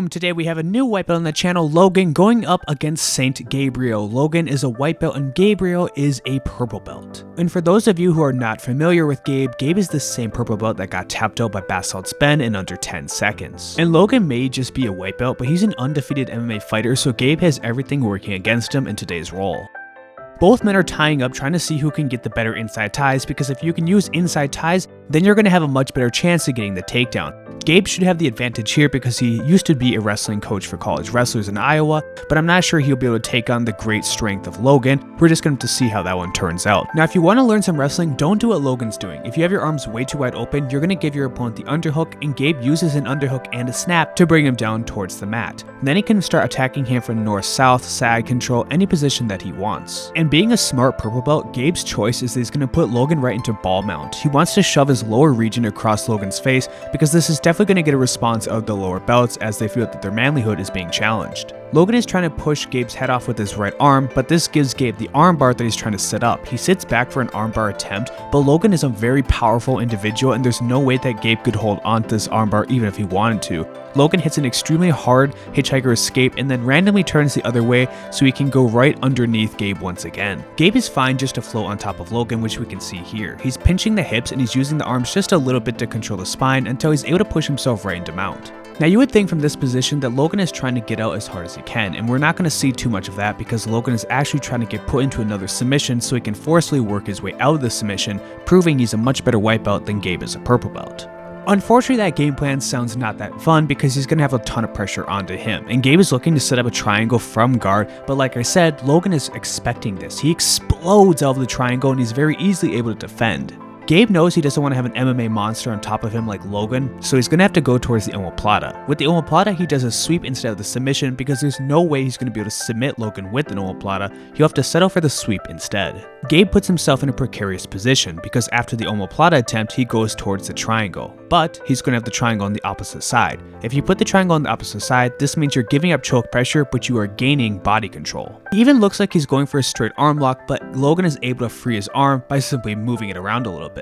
Today we have a new white belt on the channel, Logan, going up against Saint Gabriel. Logan is a white belt and Gabriel is a purple belt. And for those of you who are not familiar with Gabe is the same purple belt that got tapped out by Basalt's Ben in under 10 seconds. And Logan may just be a white belt, but he's an undefeated MMA fighter, so Gabe has everything working against him in today's role. Both men are tying up, trying to see who can get the better inside ties, because if you can use inside ties, then you're going to have a much better chance of getting the takedown. Gabe should have the advantage here because he used to be a wrestling coach for college wrestlers in Iowa, but I'm not sure he'll be able to take on the great strength of Logan. We're just going to see how that one turns out. Now, if you want to learn some wrestling, don't do what Logan's doing. If you have your arms way too wide open, you're going to give your opponent the underhook, and Gabe uses an underhook and a snap to bring him down towards the mat. And then he can start attacking him from north-south, side control, any position that he wants. And being a smart purple belt, Gabe's choice is that he's going to put Logan right into ball mount. He wants to shove his lower region across Logan's face because this is definitely going to get a response of the lower belts as they feel that their manlyhood is being challenged. Logan is trying to push Gabe's head off with his right arm, but this gives Gabe the armbar that he's trying to set up. He sits back for an armbar attempt, but Logan is a very powerful individual and there's no way that Gabe could hold on to this armbar even if he wanted to. Logan hits an extremely hard hitchhiker escape and then randomly turns the other way so he can go right underneath Gabe once again. Gabe is fine just to float on top of Logan, which we can see here. He's pinching the hips and he's using the arms just a little bit to control the spine until he's able to push himself right into mount. Now you would think from this position that Logan is trying to get out as hard as he can, and we're not going to see too much of that because Logan is actually trying to get put into another submission so he can forcefully work his way out of the submission, proving he's a much better white belt than Gabe is a purple belt. Unfortunately, that game plan sounds not that fun because he's going to have a ton of pressure onto him, and Gabe is looking to set up a triangle from guard, but like I said, Logan is expecting this. He explodes out of the triangle and he's very easily able to defend. Gabe knows he doesn't want to have an MMA monster on top of him like Logan, so he's going to have to go towards the omoplata. With the omoplata, he does a sweep instead of the submission because there's no way he's going to be able to submit Logan with an omoplata. He'll have to settle for the sweep instead. Gabe puts himself in a precarious position because after the omoplata attempt, he goes towards the triangle, but he's going to have the triangle on the opposite side. If you put the triangle on the opposite side, this means you're giving up choke pressure, but you are gaining body control. He even looks like he's going for a straight arm lock, but Logan is able to free his arm by simply moving it around a little bit.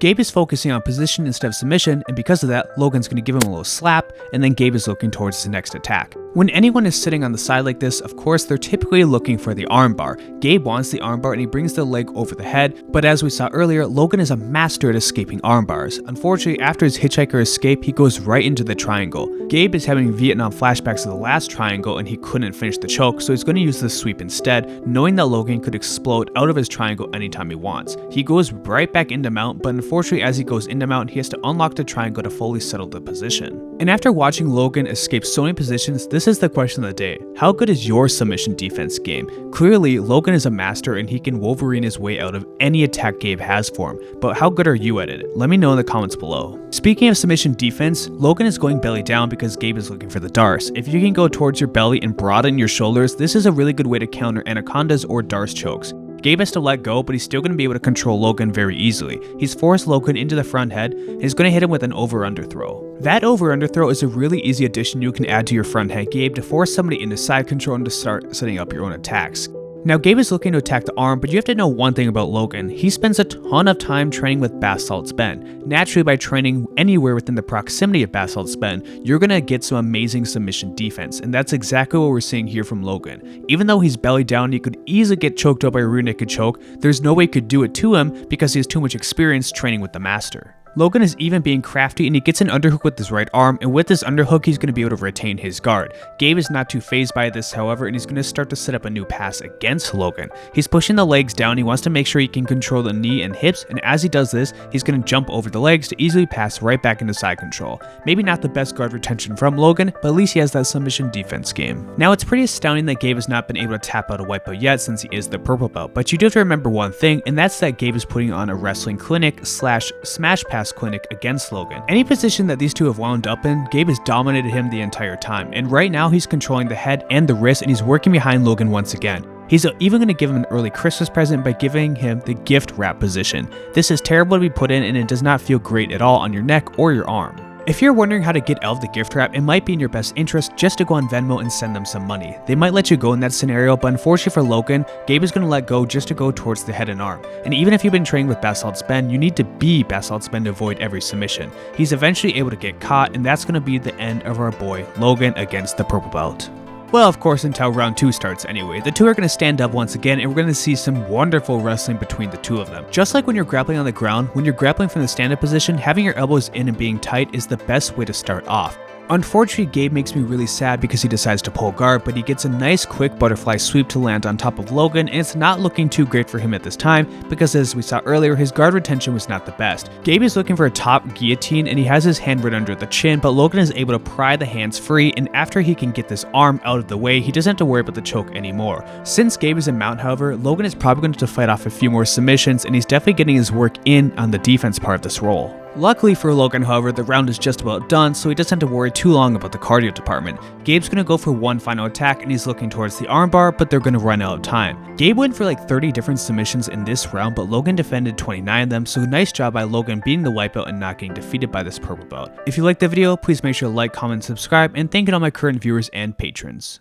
Gabe is focusing on position instead of submission, and because of that, Logan's going to give him a little slap, and then Gabe is looking towards his next attack. When anyone is sitting on the side like this, of course, they're typically looking for the armbar. Gabe wants the armbar and he brings the leg over the head, but as we saw earlier, Logan is a master at escaping armbars. Unfortunately, after his hitchhiker escape, he goes right into the triangle. Gabe is having Vietnam flashbacks of the last triangle and he couldn't finish the choke, so he's going to use the sweep instead, knowing that Logan could explode out of his triangle anytime he wants. He goes right back into mount, but unfortunately as he goes into mount, he has to unlock the triangle to fully settle the position. And after watching Logan escape so many positions, this is the question of the day. How good is your submission defense game? Clearly, Logan is a master and he can Wolverine his way out of any attack Gabe has for him, but how good are you at it? Let me know in the comments below. Speaking of submission defense, Logan is going belly down because Gabe is looking for the Darce. If you can go towards your belly and broaden your shoulders, this is a really good way to counter anacondas or Darce chokes. Gabe has to let go, but he's still going to be able to control Logan very easily. He's forced Logan into the front head and is going to hit him with an over-under throw. That over-under throw is a really easy addition you can add to your front head Gabe to force somebody into side control and to start setting up your own attacks. Now Gabe is looking to attack the arm, but you have to know one thing about Logan. He spends a ton of time training with Basalt's Ben. Naturally, by training anywhere within the proximity of Basalt's Ben, you're going to get some amazing submission defense, and that's exactly what we're seeing here from Logan. Even though he's belly down, he could easily get choked out by a rear naked choke. There's no way he could do it to him because he has too much experience training with the master. Logan is even being crafty and he gets an underhook with his right arm, and with this underhook he's going to be able to retain his guard. Gabe is not too fazed by this, however, and he's going to start to set up a new pass against Logan. He's pushing the legs down, he wants to make sure he can control the knee and hips, and as he does this, he's going to jump over the legs to easily pass right back into side control. Maybe not the best guard retention from Logan, but at least he has that submission defense game. Now it's pretty astounding that Gabe has not been able to tap out a white belt yet since he is the purple belt, but you do have to remember one thing, and that's that Gabe is putting on a wrestling clinic / smash pass clinic against Logan. Any position that these two have wound up in, Gabe has dominated him the entire time, and right now he's controlling the head and the wrist and he's working behind Logan once again. He's even going to give him an early Christmas present by giving him the gift wrap position. This is terrible to be put in and it does not feel great at all on your neck or your arm. If you're wondering how to get out of the gift trap, it might be in your best interest just to go on Venmo and send them some money. They might let you go in that scenario, but unfortunately for Logan, Gabe is going to let go just to go towards the head and arm. And even if you've been training with best outspend, you need to be best outspend to avoid every submission. He's eventually able to get caught, and that's going to be the end of our boy Logan against the purple belt. Well, of course, until round 2 starts anyway. The two are going to stand up once again, and we're going to see some wonderful wrestling between the two of them. Just like when you're grappling on the ground, when you're grappling from the stand-up position, having your elbows in and being tight is the best way to start off. Unfortunately, Gabe makes me really sad because he decides to pull guard, but he gets a nice quick butterfly sweep to land on top of Logan, and it's not looking too great for him at this time because, as we saw earlier, his guard retention was not the best. Gabe is looking for a top guillotine and he has his hand right under the chin, but Logan is able to pry the hands free, and after he can get this arm out of the way, he doesn't have to worry about the choke anymore. Since Gabe is in mount, however, Logan is probably going to fight off a few more submissions, and he's definitely getting his work in on the defense part of this role. Luckily for Logan, however, the round is just about done, so he doesn't have to worry too long about the cardio department. Gabe's going to go for one final attack, and he's looking towards the armbar, but they're going to run out of time. Gabe went for like 30 different submissions in this round, but Logan defended 29 of them, so nice job by Logan beating the white belt and not getting defeated by this purple belt. If you liked the video, please make sure to like, comment, and subscribe, and thank you to all my current viewers and patrons.